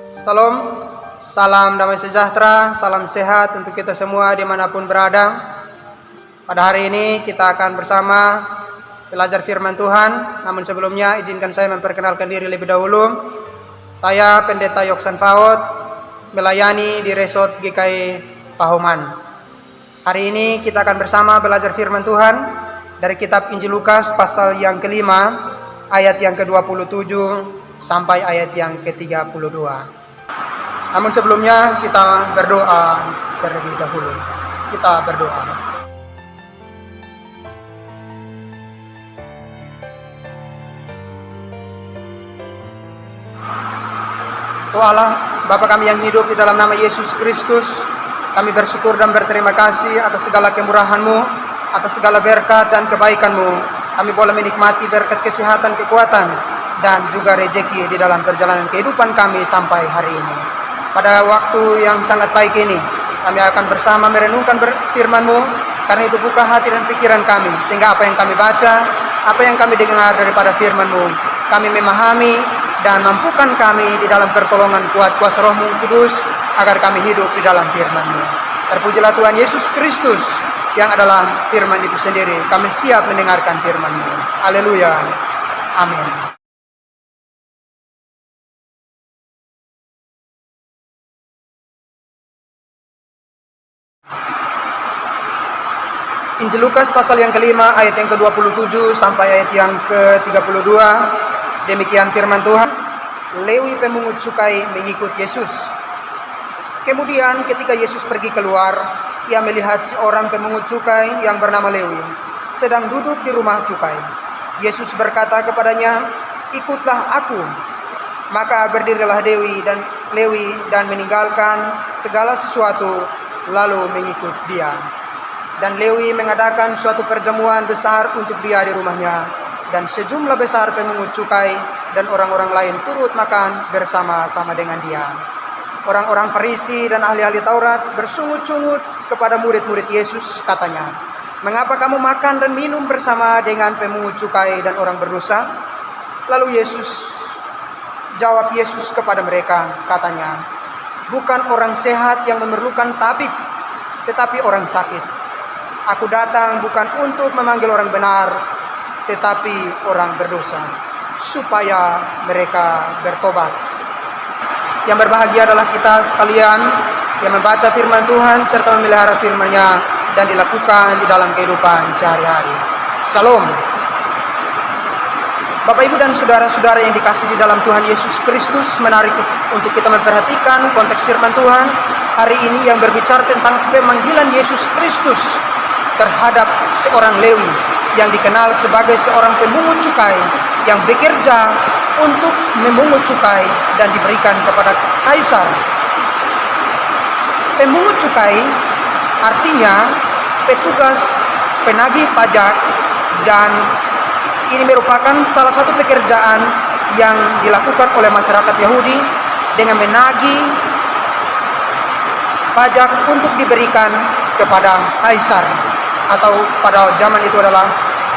Salam, salam damai sejahtera, salam sehat untuk kita semua dimanapun berada. Pada hari ini kita akan bersama belajar firman Tuhan. Namun sebelumnya izinkan saya memperkenalkan diri lebih dahulu. Saya Pendeta Yoksan Faot, melayani di Resort GKI Pahoman. Hari ini kita akan bersama belajar firman Tuhan dari kitab Injil Lukas pasal yang kelima, ayat yang ke-27 sampai ayat yang ke-32. Namun sebelumnya kita berdoa terlebih dahulu. Kita berdoa. Tuhan Allah, Bapa kami yang hidup di dalam nama Yesus Kristus, kami bersyukur dan berterima kasih atas segala kemurahan-Mu, atas segala berkat dan kebaikan-Mu. Kami boleh menikmati berkat kesehatan, kekuatan, dan juga rezeki di dalam perjalanan kehidupan kami sampai hari ini. Pada waktu yang sangat baik ini, kami akan bersama merenungkan firman-Mu, karena itu buka hati dan pikiran kami, sehingga apa yang kami baca, apa yang kami dengar daripada firman-Mu, kami memahami dan mampukan kami di dalam pertolongan kuat kuasa Roh-Mu Kudus, agar kami hidup di dalam firman-Mu. Terpujilah Tuhan Yesus Kristus, yang adalah firman itu sendiri. Kami siap mendengarkan firman-Mu. Haleluya. Amin. Injil Lukas pasal yang kelima, ayat yang ke-27 sampai ayat yang ke-32. Demikian firman Tuhan. Lewi pemungut cukai mengikut Yesus. Kemudian ketika Yesus pergi keluar, ia melihat seorang pemungut cukai yang bernama Lewi sedang duduk di rumah cukai. Yesus berkata kepadanya, "Ikutlah aku." Maka berdirilah Lewi dan meninggalkan segala sesuatu lalu mengikut dia. Dan Lewi mengadakan suatu perjamuan besar untuk dia di rumahnya, dan sejumlah besar pemungut cukai dan orang-orang lain turut makan bersama-sama dengan dia. Orang-orang Farisi dan ahli-ahli Taurat bersungut-sungut kepada murid-murid Yesus, katanya, "Mengapa kamu makan dan minum bersama dengan pemungut cukai dan orang berdosa?" Lalu jawab Yesus kepada mereka, katanya, "Bukan orang sehat yang memerlukan tabib, tetapi orang sakit. Aku datang bukan untuk memanggil orang benar, tetapi orang berdosa, supaya mereka bertobat." Yang berbahagia adalah kita sekalian yang membaca firman Tuhan serta memelihara firman-Nya dan dilakukan di dalam kehidupan sehari-hari. Salam. Bapak, Ibu, dan saudara-saudara yang dikasihi di dalam Tuhan Yesus Kristus, menarik untuk kita memperhatikan konteks firman Tuhan hari ini yang berbicara tentang pemanggilan Yesus Kristus terhadap seorang Lewi yang dikenal sebagai seorang pemungut cukai yang bekerja untuk memungut cukai dan diberikan kepada kaisar. Pemungut cukai artinya petugas penagih pajak, dan ini merupakan salah satu pekerjaan yang dilakukan oleh masyarakat Yahudi dengan menagih pajak untuk diberikan kepada kaisar, atau pada zaman itu adalah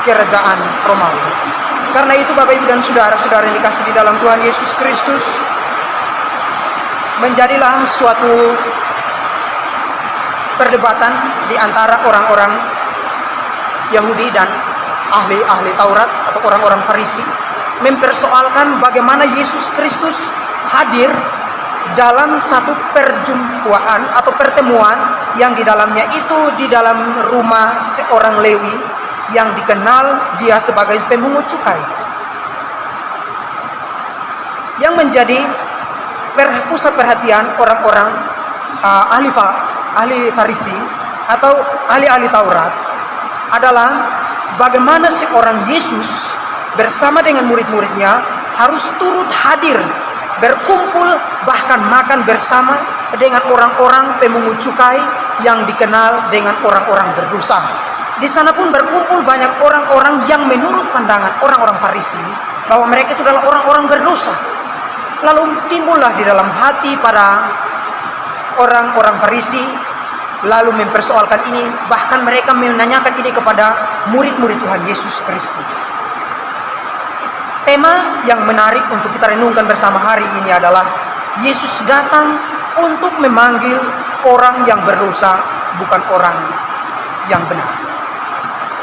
kerajaan Romawi. Karena itu Bapak, Ibu, dan saudara-saudara yang dikasihi di dalam Tuhan Yesus Kristus, menjadilah suatu perdebatan di antara orang-orang Yahudi dan ahli-ahli Taurat atau orang-orang Farisi, mempersoalkan bagaimana Yesus Kristus hadir dalam satu perjumpaan atau pertemuan yang di dalamnya itu di dalam rumah seorang Lewi yang dikenal dia sebagai pemungut cukai. Yang menjadi pusat perhatian orang-orang ahli Farisi atau ahli-ahli Taurat adalah bagaimana seorang Yesus bersama dengan murid-muridnya harus turut hadir, berkumpul, bahkan makan bersama dengan orang-orang pemungut cukai yang dikenal dengan orang-orang berdosa. Di sana pun berkumpul banyak orang-orang yang menurut pandangan orang-orang Farisi bahwa mereka itu adalah orang-orang berdosa. Lalu timbullah di dalam hati para orang-orang Farisi, lalu mempersoalkan ini, bahkan mereka menanyakan ini kepada murid-murid Tuhan Yesus Kristus. Tema yang menarik untuk kita renungkan bersama hari ini adalah Yesus datang untuk memanggil orang yang berdosa, bukan orang yang benar.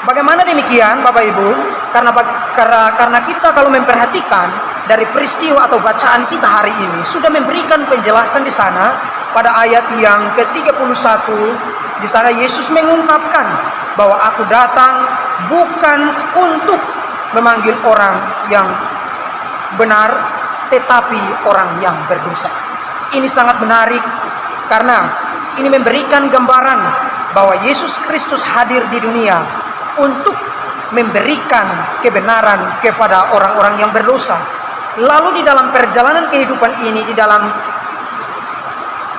Bagaimana demikian, Bapak Ibu? Karena kita kalau memperhatikan dari peristiwa atau bacaan kita hari ini sudah memberikan penjelasan di sana pada ayat yang ke-31. Di sana Yesus mengungkapkan bahwa aku datang bukan untuk memanggil orang yang benar, tetapi orang yang berdosa. Ini sangat menarik karena ini memberikan gambaran bahwa Yesus Kristus hadir di dunia untuk memberikan kebenaran kepada orang-orang yang berdosa. Lalu di dalam perjalanan kehidupan ini, di dalam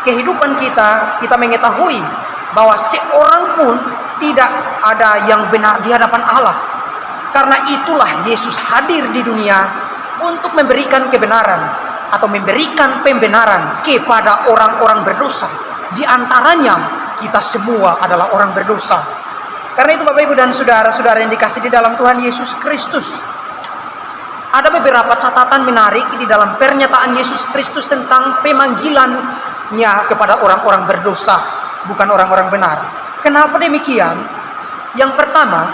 kehidupan kita mengetahui bahwa seorang pun tidak ada yang benar di hadapan Allah. Karena itulah Yesus hadir di dunia untuk memberikan kebenaran atau memberikan pembenaran kepada orang-orang berdosa. Di antaranya kita semua adalah orang berdosa. Karena itu Bapak Ibu dan saudara-saudara yang dikasih di dalam Tuhan Yesus Kristus, ada beberapa catatan menarik di dalam pernyataan Yesus Kristus tentang pemanggilannya kepada orang-orang berdosa, bukan orang-orang benar. Kenapa demikian? Yang pertama,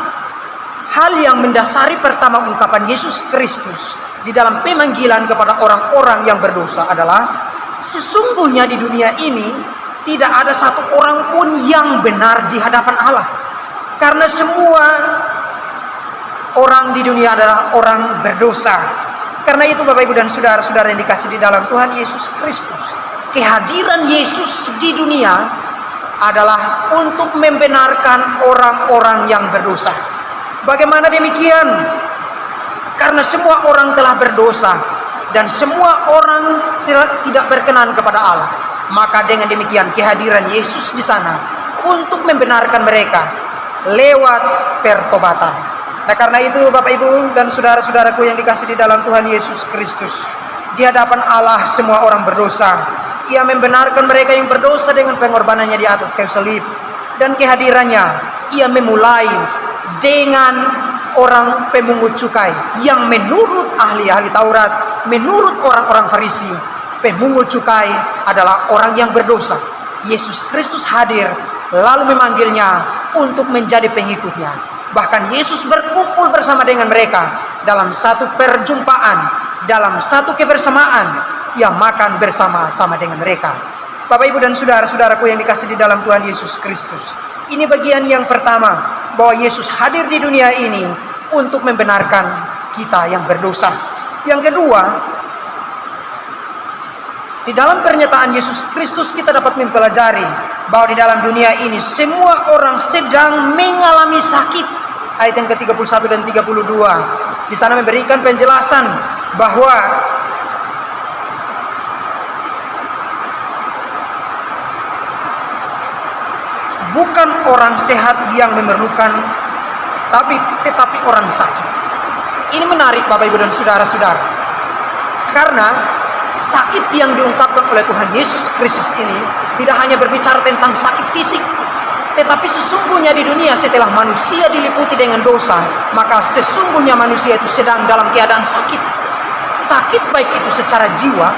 hal yang mendasari pertama ungkapan Yesus Kristus di dalam pemanggilan kepada orang-orang yang berdosa adalah sesungguhnya di dunia ini tidak ada satu orang pun yang benar di hadapan Allah. Karena semua orang di dunia adalah orang berdosa. Karena itu Bapak Ibu dan saudara-saudara yang dikasih di dalam Tuhan Yesus Kristus, kehadiran Yesus di dunia adalah untuk membenarkan orang-orang yang berdosa. Bagaimana demikian? Karena semua orang telah berdosa dan semua orang tidak berkenan kepada Allah. Maka dengan demikian kehadiran Yesus di sana untuk membenarkan mereka lewat pertobatan. Nah karena itu Bapak Ibu dan saudara-saudaraku yang dikasih di dalam Tuhan Yesus Kristus, di hadapan Allah semua orang berdosa. Ia membenarkan mereka yang berdosa dengan pengorbanannya di atas kayu salib. Dan kehadirannya ia memulai dengan orang pemungut cukai yang menurut ahli-ahli Taurat, menurut orang-orang Farisi, pemungut cukai adalah orang yang berdosa. Yesus Kristus hadir lalu memanggilnya untuk menjadi pengikutnya. Bahkan Yesus berkumpul bersama dengan mereka dalam satu perjumpaan, dalam satu kebersamaan. Ia makan bersama-sama dengan mereka. Bapak Ibu dan saudara-saudaraku yang dikasih di dalam Tuhan Yesus Kristus, ini bagian yang pertama, bahwa Yesus hadir di dunia ini untuk membenarkan kita yang berdosa. Yang kedua, di dalam pernyataan Yesus Kristus kita dapat mempelajari bahwa di dalam dunia ini semua orang sedang mengalami sakit. Ayat yang ke-31 dan 32. Di sana memberikan penjelasan bahwa bukan orang sehat yang memerlukan, tetapi orang sakit. Ini menarik Bapak Ibu dan saudara-saudara. Karena sakit yang diungkapkan oleh Tuhan Yesus Kristus ini tidak hanya berbicara tentang sakit fisik, tetapi sesungguhnya di dunia setelah manusia diliputi dengan dosa, maka sesungguhnya manusia itu sedang dalam keadaan sakit. Sakit baik itu secara jiwa,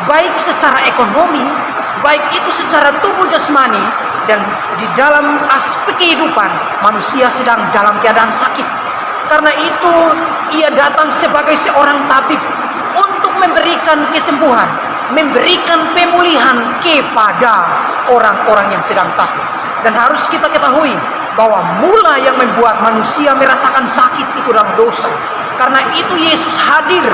baik secara ekonomi, baik itu secara tubuh jasmani, dan di dalam aspek kehidupan manusia sedang dalam keadaan sakit. Karena itu ia datang sebagai seorang tabib untuk memberikan kesembuhan, memberikan pemulihan kepada orang-orang yang sedang sakit. Dan harus kita ketahui bahwa mula yang membuat manusia merasakan sakit itu adalah dosa. Karena itu Yesus hadir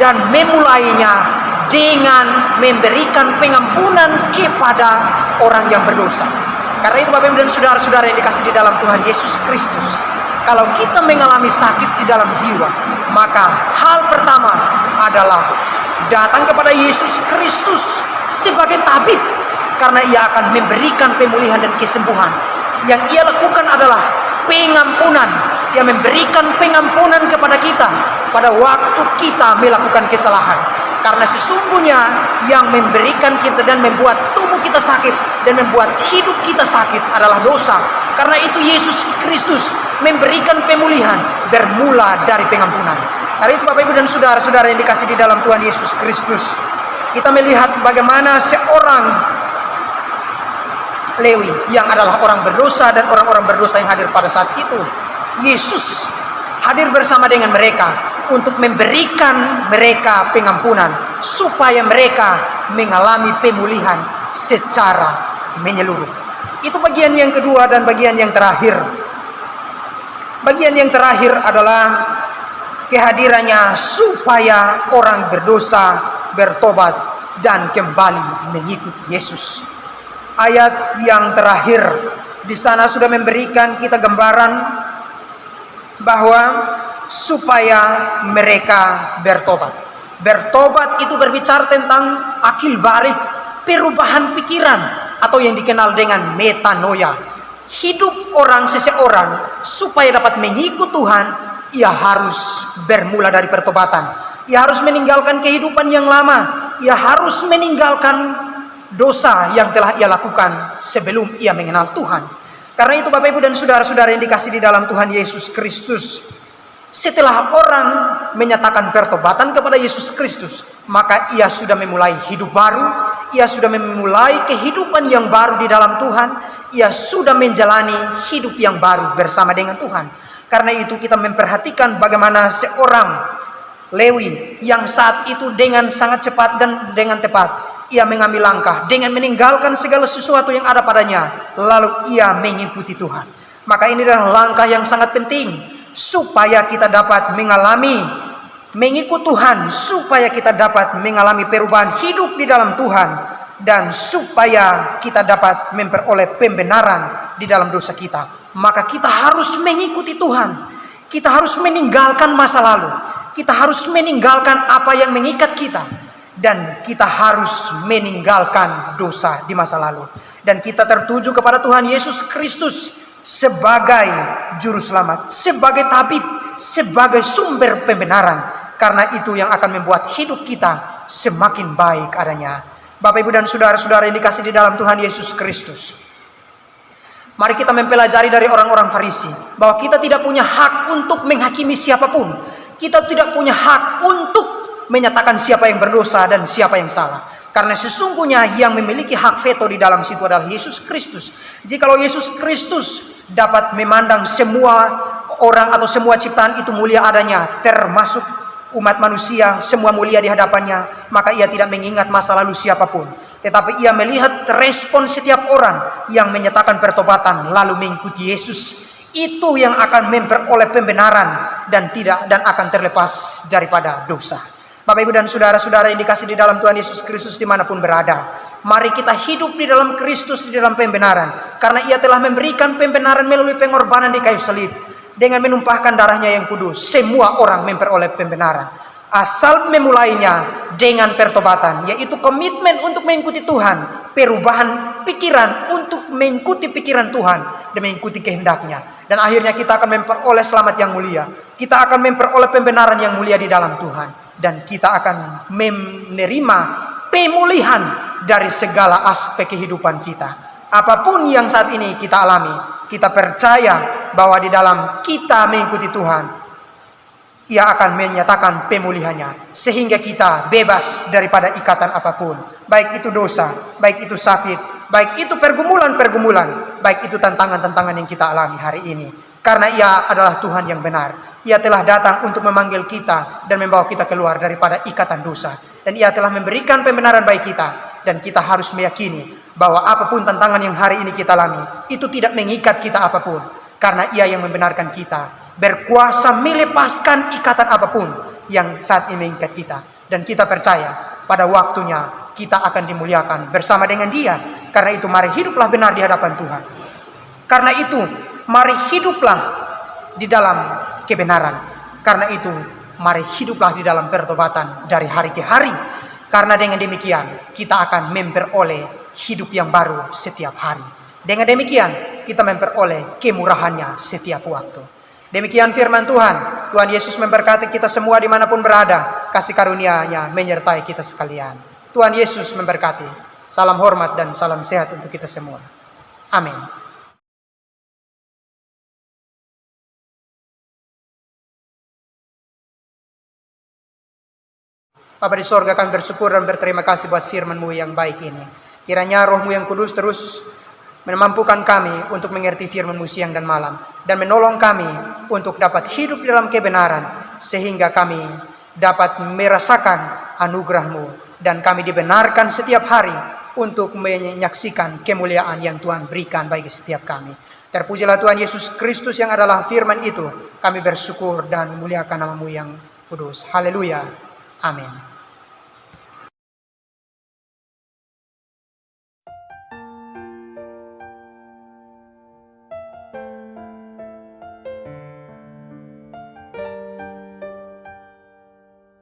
dan memulainya dengan memberikan pengampunan kepada orang yang berdosa. Karena itu Bapak Ibu dan saudara-saudara yang dikasih di dalam Tuhan Yesus Kristus, kalau kita mengalami sakit di dalam jiwa, maka hal pertama adalah datang kepada Yesus Kristus sebagai tabib, karena ia akan memberikan pemulihan dan kesembuhan. Yang ia lakukan adalah pengampunan. Ia memberikan pengampunan kepada kita pada waktu kita melakukan kesalahan. Karena sesungguhnya yang memberikan kita dan membuat tubuh kita sakit dan membuat hidup kita sakit adalah dosa. Karena itu Yesus Kristus memberikan pemulihan bermula dari pengampunan. Karena itu Bapak Ibu dan saudara-saudara yang dikasih di dalam Tuhan Yesus Kristus, kita melihat bagaimana seorang Lewi yang adalah orang berdosa dan orang-orang berdosa yang hadir pada saat itu, Yesus hadir bersama dengan mereka untuk memberikan mereka pengampunan supaya mereka mengalami pemulihan secara menyeluruh. Itu bagian yang kedua. Dan bagian yang terakhir, adalah kehadirannya supaya orang berdosa bertobat dan kembali mengikut Yesus. Ayat yang terakhir di sana sudah memberikan kita gambaran bahwa supaya mereka bertobat. Bertobat itu berbicara tentang akil balik, perubahan pikiran, atau yang dikenal dengan metanoia. Hidup seseorang supaya dapat mengikut Tuhan, ia harus bermula dari pertobatan. Ia harus meninggalkan kehidupan yang lama. Ia harus meninggalkan dosa yang telah ia lakukan sebelum ia mengenal Tuhan. Karena itu Bapak Ibu dan saudara-saudara yang dikasihi di dalam Tuhan Yesus Kristus, setelah orang menyatakan pertobatan kepada Yesus Kristus, maka ia sudah memulai hidup baru. Ia sudah memulai kehidupan yang baru di dalam Tuhan. Ia sudah menjalani hidup yang baru bersama dengan Tuhan. Karena itu kita memperhatikan bagaimana seorang Lewi yang saat itu dengan sangat cepat dan dengan tepat ia mengambil langkah dengan meninggalkan segala sesuatu yang ada padanya, lalu ia mengikuti Tuhan. Maka ini adalah langkah yang sangat penting supaya kita dapat mengikut Tuhan, supaya kita dapat mengalami perubahan hidup di dalam Tuhan, dan supaya kita dapat memperoleh pembenaran di dalam dosa kita. Maka kita harus mengikuti Tuhan. Kita harus meninggalkan masa lalu. Kita harus meninggalkan apa yang mengikat kita. Dan kita harus meninggalkan dosa di masa lalu. Dan kita tertuju kepada Tuhan Yesus Kristus sebagai juru selamat, sebagai tabib, sebagai sumber pembenaran. Karena itu yang akan membuat hidup kita semakin baik adanya. Bapak Ibu dan saudara-saudara yang dikasihi di dalam Tuhan Yesus Kristus, mari kita mempelajari dari orang-orang Farisi bahwa kita tidak punya hak untuk menghakimi siapapun. Kita tidak punya hak untuk menyatakan siapa yang berdosa dan siapa yang salah. Karena sesungguhnya yang memiliki hak veto di dalam situ adalah Yesus Kristus. Jikalau Yesus Kristus dapat memandang semua orang atau semua ciptaan itu mulia adanya, termasuk umat manusia, semua mulia di hadapannya, maka ia tidak mengingat masa lalu siapapun. Tetapi ia melihat respon setiap orang yang menyatakan pertobatan lalu mengikuti Yesus. Itu yang akan memperoleh pembenaran dan akan terlepas daripada dosa. Bapak Ibu dan saudara-saudara yang dikasihi di dalam Tuhan Yesus Kristus dimanapun berada, mari kita hidup di dalam Kristus, di dalam pembenaran. Karena ia telah memberikan pembenaran melalui pengorbanan di kayu salib. Dengan menumpahkan darahnya yang kudus, semua orang memperoleh pembenaran. Asal memulainya dengan pertobatan, yaitu komitmen untuk mengikuti Tuhan, perubahan pikiran untuk mengikuti pikiran Tuhan dan mengikuti kehendaknya. Dan akhirnya kita akan memperoleh selamat yang mulia. Kita akan memperoleh pembenaran yang mulia di dalam Tuhan. Dan kita akan menerima pemulihan dari segala aspek kehidupan kita. Apapun yang saat ini kita alami, kita percaya bahwa di dalam kita mengikuti Tuhan, ia akan menyatakan pemulihannya. Sehingga kita bebas daripada ikatan apapun. Baik itu dosa, baik itu sakit, baik itu pergumulan-pergumulan, baik itu tantangan-tantangan yang kita alami hari ini. Karena ia adalah Tuhan yang benar. Ia telah datang untuk memanggil kita dan membawa kita keluar daripada ikatan dosa. Dan ia telah memberikan pembenaran bagi kita. Dan kita harus meyakini bahwa apapun tantangan yang hari ini kita alami, itu tidak mengikat kita apapun. Karena ia yang membenarkan kita, berkuasa melepaskan ikatan apapun yang saat ini mengikat kita. Dan kita percaya pada waktunya kita akan dimuliakan bersama dengan dia. Karena itu mari hiduplah benar di hadapan Tuhan. Karena itu mari hiduplah di dalam kebenaran. Karena itu mari hiduplah di dalam pertobatan dari hari ke hari. Karena dengan demikian kita akan memperoleh hidup yang baru setiap hari. Dengan demikian kita memperoleh kemurahannya setiap waktu. Demikian firman Tuhan. Tuhan Yesus memberkati kita semua dimanapun berada. Kasih karunia-Nya menyertai kita sekalian. Tuhan Yesus memberkati. Salam hormat dan salam sehat untuk kita semua. Amin. Bapa di sorga, kami bersyukur dan berterima kasih buat firman-Mu yang baik ini. Kiranya Roh-Mu yang kudus terus memampukan kami untuk mengerti firman-Mu siang dan malam, dan menolong kami untuk dapat hidup dalam kebenaran, sehingga kami dapat merasakan anugerah-Mu, dan kami dibenarkan setiap hari untuk menyaksikan kemuliaan yang Tuhan berikan bagi setiap kami. Terpujilah Tuhan Yesus Kristus yang adalah firman itu. Kami bersyukur dan memuliakan nama-Mu yang kudus. Haleluya. Amin.